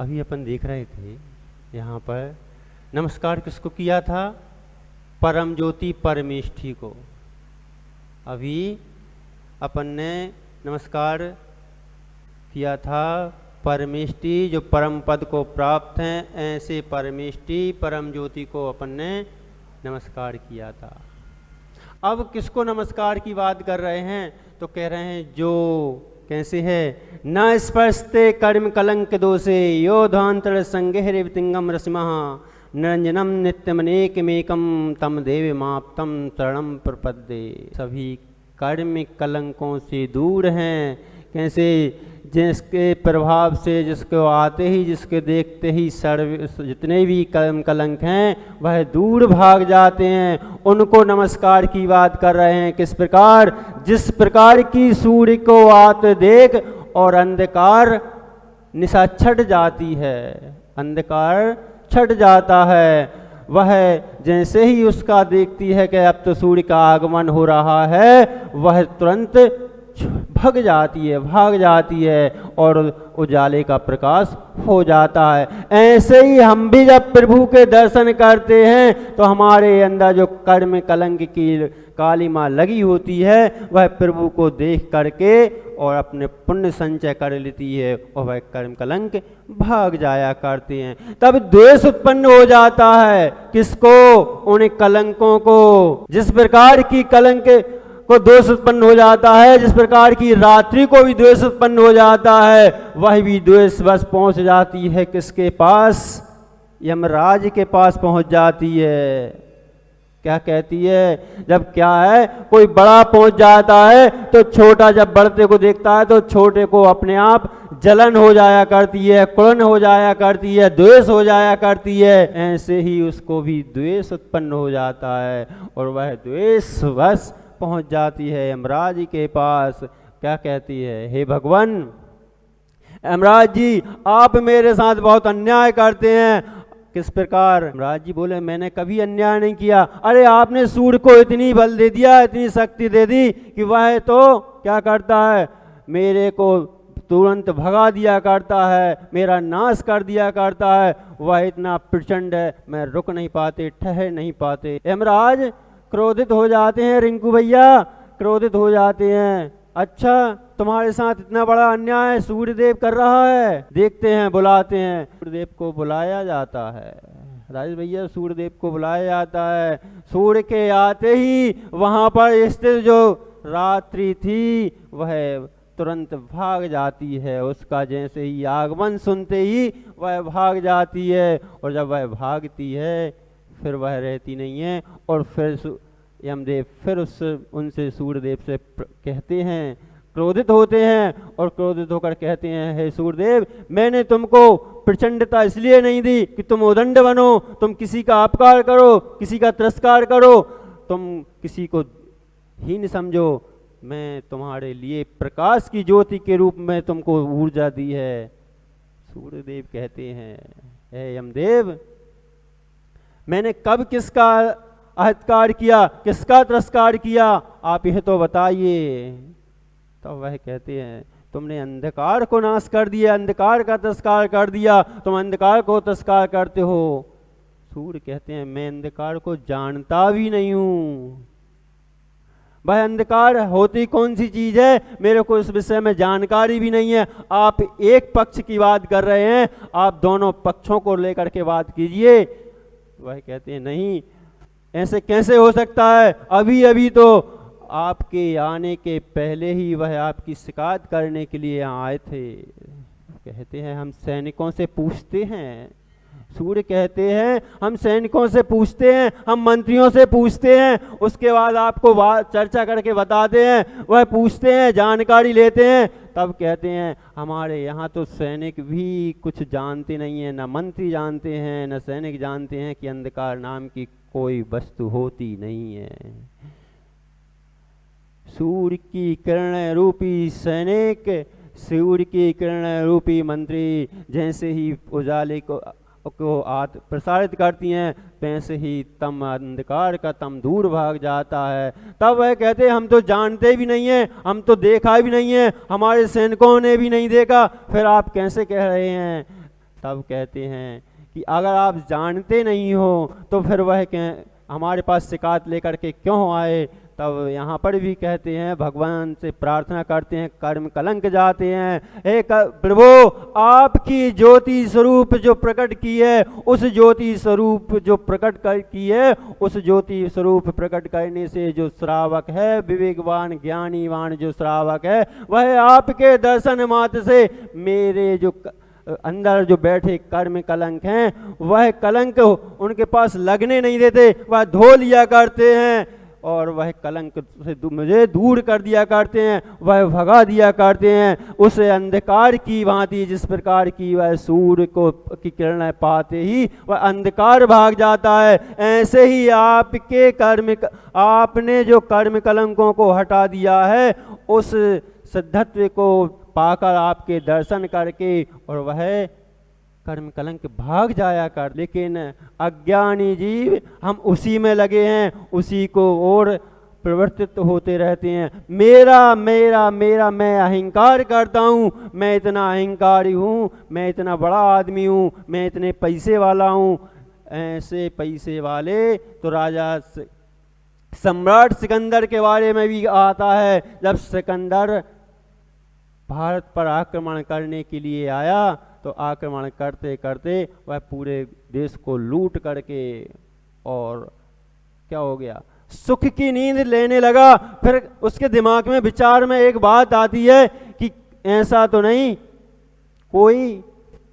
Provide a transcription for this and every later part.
अभी अपन देख रहे थे यहाँ पर नमस्कार किसको किया था? परम ज्योति परमेष्ठी को। अभी अपन ने नमस्कार किया था परमेष्ठी जो परम पद को प्राप्त हैं, ऐसे परमेष्ठी परम ज्योति को अपन ने नमस्कार किया था। अब किसको नमस्कार की बात कर रहे हैं? तो कह रहे हैं जो कैसे है, न स्पर्शते कर्म कलंक दोषे यो ध्वांतर संगेह वितिंगम रसिमः निरंजनम नित्यमनेकमेकम तम देव माप्तम तरणम प्रपद्ये। सभी कर्म कलंकों से दूर हैं। कैसे? जिसके प्रभाव से, जिसको आते ही, जिसके देखते ही सर्व जितने भी कर्म कलंक हैं वह दूर भाग जाते हैं। उनको नमस्कार की बात कर रहे हैं। किस प्रकार? जिस प्रकार की सूर्य को आत देख और अंधकार निशा छट जाती है, अंधकार छट जाता है, वह जैसे ही उसका देखती है कि अब तो सूर्य का आगमन हो रहा है, वह तुरंत भाग जाती है और उजाले का प्रकाश हो जाता है। ऐसे ही हम भी जब प्रभु के दर्शन करते हैं तो हमारे अंदर जो कर्म कलंक की कालिमा लगी होती है वह प्रभु को देख करके और अपने पुण्य संचय कर लेती है और वह कर्म कलंक भाग जाया करते हैं। तब द्वेष उत्पन्न हो जाता है। किसको? उन कलंकों को। जिस प्रकार की कलंक को द्वेष उत्पन्न हो जाता है, जिस प्रकार की रात्रि को भी द्वेष उत्पन्न हो जाता है, वह भी द्वेष बस पहुंच जाती है किसके पास? यमराज के पास पहुंच जाती है। क्या कहती है? जब क्या है, कोई बड़ा पहुंच जाता है तो छोटा जब बढ़ते को देखता है तो छोटे को अपने आप जलन हो जाया करती है, कुड़न हो जाया करती है, द्वेष हो जाया करती है। ऐसे ही उसको भी द्वेष उत्पन्न हो जाता है और वह द्वेष बस पहुंच जाती है यमराज के पास। क्या कहती है? हे भगवान यमराज जी, आप मेरे साथ बहुत अन्याय करते हैं। किस प्रकार? यमराज जी बोले, मैंने कभी अन्याय नहीं किया। अरे आपने सूर्य को इतनी बल दे दिया, इतनी शक्ति दे दी कि वह तो क्या करता है, मेरे को तुरंत भगा दिया करता है, मेरा नाश कर दिया करता है। वह इतना प्रचंड है, मैं रुक नहीं पाते, ठहर नहीं पाते। यमराज क्रोधित हो जाते हैं। रिंकू भैया क्रोधित हो जाते हैं। अच्छा, तुम्हारे साथ इतना बड़ा अन्याय सूर्यदेव कर रहा है। देखते हैं, बुलाते हैं। सूर्यदेव को बुलाया जाता है। राजेश भैया, सूर्यदेव को बुलाया जाता है। सूर्य के आते ही वहां पर स्थित जो रात्रि थी वह तुरंत भाग जाती है। उसका जैसे ही आगमन सुनते ही वह भाग जाती है और जब वह भागती है फिर वह रहती नहीं है। और फिर यमदेव फिर उनसे सूर्यदेव से कहते हैं, क्रोधित होते हैं और क्रोधित होकर कहते हैं, हे सूर्यदेव, मैंने तुमको प्रचंडता इसलिए नहीं दी कि तुम उदंड बनो, तुम किसी का अपकार करो, किसी का तिरस्कार करो, तुम किसी को हीन समझो। मैं तुम्हारे लिए प्रकाश की ज्योति के रूप में तुमको ऊर्जा दी है। सूर्यदेव कहते हैं, हे यमदेव, मैंने कब किसका अहत्कार किया, किसका तिरस्कार किया, आप यह तो बताइए। तो वह कहते हैं, तुमने अंधकार को नाश कर दिया, अंधकार का तिरस्कार कर दिया, तुम अंधकार को तिरस्कार करते हो। सूर्य कहते हैं, मैं अंधकार को जानता भी नहीं हूं। वह अंधकार होती कौन सी चीज है, मेरे को इस विषय में जानकारी भी नहीं है। आप एक पक्ष की बात कर रहे हैं, आप दोनों पक्षों को लेकर के बात कीजिए। वह कहते हैं, नहीं, ऐसे कैसे हो सकता है, अभी अभी तो आपके आने के पहले ही वह आपकी शिकायत करने के लिए यहाँ आए थे। कहते हैं, हम सैनिकों से पूछते हैं। सूर्य कहते हैं, हम सैनिकों से पूछते हैं, हम मंत्रियों से पूछते हैं, उसके बाद आपको चर्चा करके बताते हैं। वह पूछते हैं, जानकारी लेते हैं, तब कहते हैं, हमारे यहाँ तो सैनिक भी कुछ जानते नहीं है, न मंत्री जानते हैं, न सैनिक जानते हैं कि अंधकार नाम की कोई वस्तु होती नहीं है। सूर्य की किरण रूपी सैनिक, सूर्य की किरण रूपी मंत्री जैसे ही उजाले को प्रसारित करती हैं, वैसे ही तम अंधकार का तम दूर भाग जाता है। तब वह कहते हैं, हम तो जानते भी नहीं है, हम तो देखा भी नहीं है, हमारे सैनिकों ने भी नहीं देखा, फिर आप कैसे कह रहे हैं? तब कहते हैं कि अगर आप जानते नहीं हो तो फिर वह हमारे पास शिकायत लेकर के क्यों आए। तब यहाँ पर भी कहते हैं, भगवान से प्रार्थना करते हैं, कर्म कलंक जाते हैं। हे प्रभु, आपकी ज्योति स्वरूप जो प्रकट की है, उस ज्योति स्वरूप जो प्रकट की है, उस ज्योति स्वरूप प्रकट करने से जो श्रावक है, विवेकवान ज्ञानीवान जो श्रावक है, वह आपके दर्शन मात्र से मेरे जो अंदर जो बैठे कर्म कलंक हैं, वह कलंक उनके पास लगने नहीं देते, वह धो लिया करते हैं और वह कलंक से मुझे दूर कर दिया करते हैं, वह भगा दिया करते हैं। उस अंधकार की भांति जिस प्रकार की वह सूर्य को की किरणें पाते ही वह अंधकार भाग जाता है, ऐसे ही आपके आपने जो कर्म कलंकों को हटा दिया है, उस सिद्धत्व को पाकर आपके दर्शन करके और वह कर्म कलंक भाग जाया कर। लेकिन अज्ञानी जीव हम उसी में लगे हैं, उसी को और प्रवर्तित होते रहते हैं। मेरा मेरा मेरा, मैं अहंकार करता हूँ, मैं इतना अहंकारी हूँ, मैं इतना बड़ा आदमी हूँ, मैं इतने पैसे वाला हूँ। ऐसे पैसे वाले तो राजा सम्राट सिकंदर के बारे में भी आता है। जब सिकंदर भारत पर आक्रमण करने के लिए आया तो आक्रमण करते करते वह पूरे देश को लूट करके और क्या हो गया, सुख की नींद लेने लगा। फिर उसके दिमाग में विचार में एक बात आती है कि ऐसा तो नहीं कोई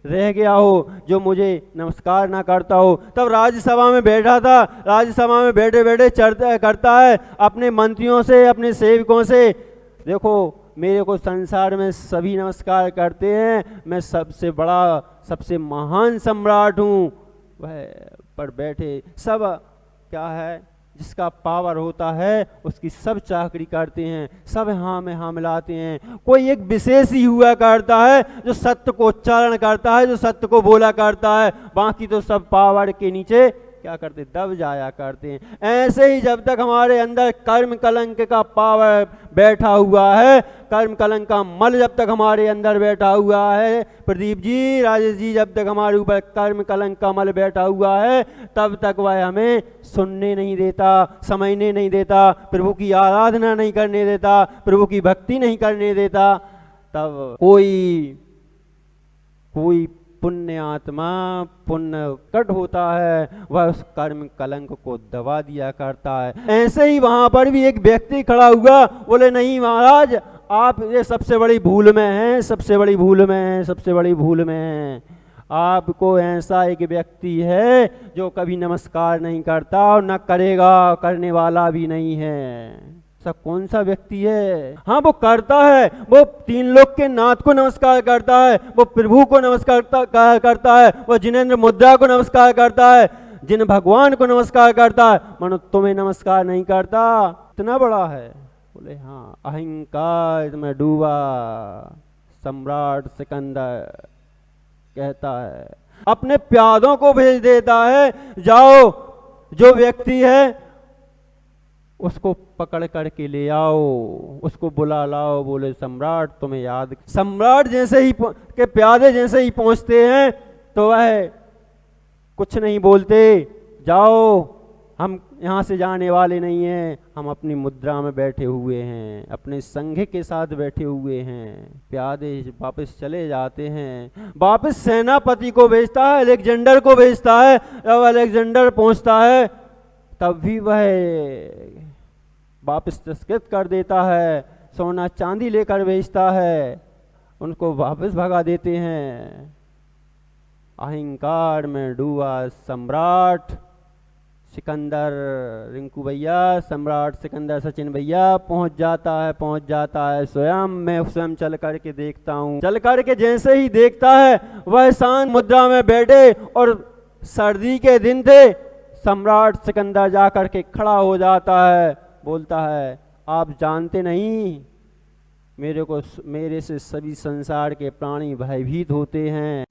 रह गया हो जो मुझे नमस्कार ना करता हो। तब राज्यसभा में बैठा था, राज्यसभा में बैठे बैठे चर्चा करता है अपने मंत्रियों से, अपने सेवकों से, देखो मेरे को संसार में सभी नमस्कार करते हैं, मैं सबसे बड़ा सबसे महान सम्राट हूँ। वह पर बैठे सब क्या है, जिसका पावर होता है उसकी सब चाकरी करते हैं, सब हाँ में हाँ मिलाते हैं। कोई एक विशेष ही हुआ करता है जो सत्य को उच्चारण करता है, जो सत्य को बोला करता है, बाकी तो सब पावर के नीचे क्या करते, दब जाया करते हैं। ऐसे ही जब तक हमारे अंदर कर्म कलंक का पावर बैठा हुआ है, कर्म कलंक का मल जब तक हमारे अंदर बैठा हुआ है, प्रदीप जी, राजेश जी, जब तक हमारे ऊपर कर्म कलंक का मल बैठा हुआ है, तब तक वह हमें सुनने नहीं देता, समझने नहीं देता, प्रभु की आराधना नहीं करने देता, प्रभु की भक्ति नहीं करने देता। तब कोई पुण्य आत्मा पुण्य कट होता है, वह उस कर्म कलंक को दबा दिया करता है। ऐसे ही वहां पर भी एक व्यक्ति खड़ा हुआ, बोले नहीं महाराज, आप ये सबसे बड़ी भूल में हैं, सबसे बड़ी भूल में हैं, सबसे बड़ी भूल में हैं। आपको ऐसा एक व्यक्ति है जो कभी नमस्कार नहीं करता और न करेगा, करने वाला भी नहीं है। सब कौन सा व्यक्ति है? हाँ, वो करता है, वो तीन लोक के नाथ को नमस्कार करता है, वो प्रभु को नमस्कार करता है, वो जिनेंद्र मुद्रा को नमस्कार करता है, जिन भगवान को नमस्कार करता है, मनो तुम्हें नमस्कार नहीं करता। इतना बड़ा है? बोले हाँ, अहंकार में डूबा सम्राट सिकंदर कहता है, अपने प्यादों को भेज देता है, जाओ जो व्यक्ति है उसको पकड़ करके ले आओ, उसको बुला लाओ। बोले सम्राट तुम्हें याद। सम्राट जैसे ही के प्यादे जैसे ही पहुंचते हैं तो वह कुछ नहीं बोलते, जाओ हम यहाँ से जाने वाले नहीं हैं, हम अपनी मुद्रा में बैठे हुए हैं, अपने संघ के साथ बैठे हुए हैं। प्यादे वापस चले जाते हैं। वापस सेनापति को भेजता है, अलेक्जेंडर को भेजता है। जब अलेक्जेंडर पहुंचता है तब भी वह वापस तिरस्कृत कर देता है, सोना चांदी लेकर भेजता है, उनको वापस भगा देते हैं। अहंकार में डूबा सम्राट सिकंदर, रिंकू भैया, सम्राट सिकंदर, सचिन भैया पहुंच जाता है स्वयं। मैं स्वयं चल करके देखता हूँ। चल करके जैसे ही देखता है वह शांत मुद्रा में बैठे, और सर्दी के दिन थे। सम्राट सिकंदर जाकर के खड़ा हो जाता है, बोलता है आप जानते नहीं, मेरे से सभी संसार के प्राणी भयभीत होते हैं।